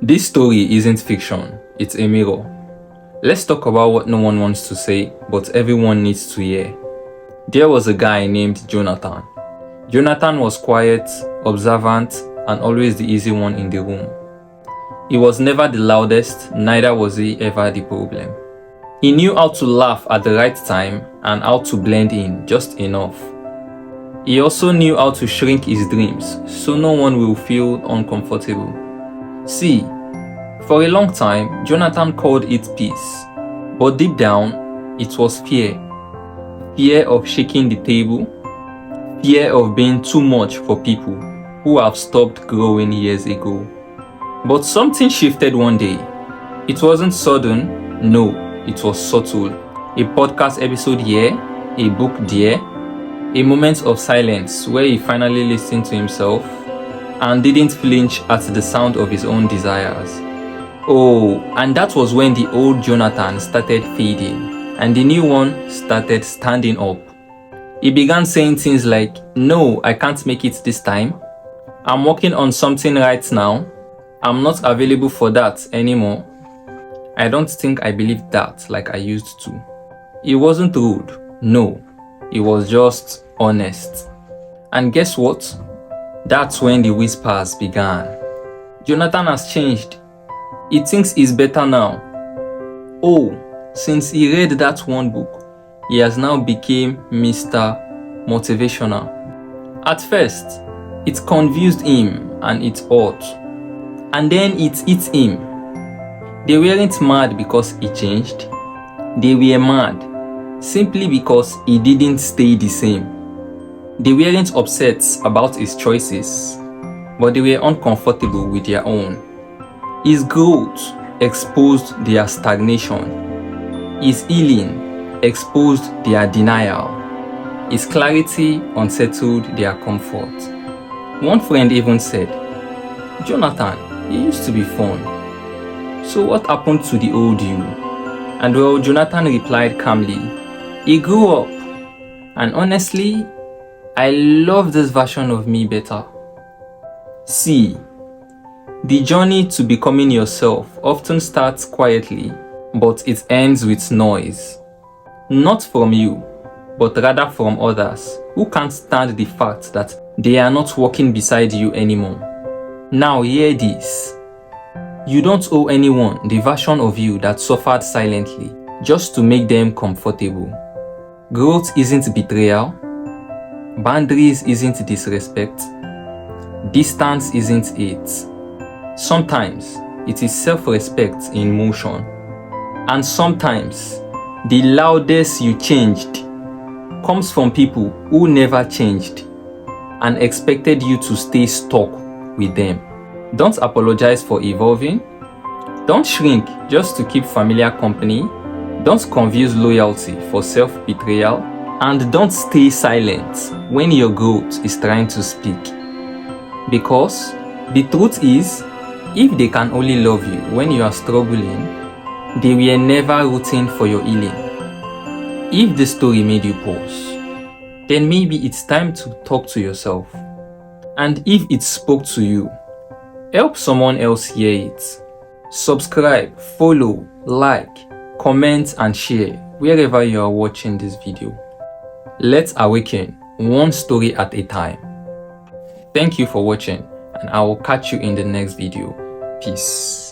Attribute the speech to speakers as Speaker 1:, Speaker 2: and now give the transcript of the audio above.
Speaker 1: This story isn't fiction, it's a mirror. Let's talk about what no one wants to say, but everyone needs to hear. There was a guy named Jonathan. Jonathan was quiet, observant, and always the easy one in the room. He was never the loudest, neither was he ever the problem. He knew how to laugh at the right time and how to blend in just enough. He also knew how to shrink his dreams so no one will feel uncomfortable. See, for a long time, Jonathan called it peace, but deep down, it was fear. Fear of shaking the table, fear of being too much for people who have stopped growing years ago. But something shifted one day. It wasn't sudden, no, it was subtle. A podcast episode here, a book there, a moment of silence where he finally listened to himself and didn't flinch at the sound of his own desires. Oh, and that was when the old Jonathan started fading and the new one started standing up. He began saying things like, "No, I can't make it this time. I'm working on something right now. I'm not available for that anymore. I don't think I believe that like I used to." He wasn't rude, no. He was just honest. And guess what? That's when the whispers began. Jonathan has changed. He thinks he's better now. Oh, since he read that one book, he has now become Mr. Motivational. At first, it confused him and it hurt. And then it hit him. They weren't mad because he changed. They were mad simply because he didn't stay the same. They weren't upset about his choices, but they were uncomfortable with their own. His growth exposed their stagnation. His healing exposed their denial. His clarity unsettled their comfort. One friend even said, "Jonathan, you used to be fun. So what happened to the old you?" And well, Jonathan replied calmly, "He grew up. And honestly, I love this version of me better." See, the journey to becoming yourself often starts quietly, but it ends with noise. Not from you, but rather from others who can't stand the fact that they are not walking beside you anymore. Now hear this. You don't owe anyone the version of you that suffered silently just to make them comfortable. Growth isn't betrayal. Boundaries isn't disrespect. Distance isn't hate. Sometimes it is self-respect in motion. And sometimes the loudest you changed comes from people who never changed and expected you to stay stuck with them. Don't apologize for evolving. Don't shrink just to keep familiar company. Don't confuse loyalty for self-betrayal. And don't stay silent when your growth is trying to speak. Because the truth is, if they can only love you when you are struggling, they were never rooting for your healing. If the story made you pause, then maybe it's time to talk to yourself. And if it spoke to you, help someone else hear it. Subscribe, follow, like, comment and share wherever you are watching this video. Let's awaken one story at a time. Thank you for watching, and I will catch you in the next video. Peace.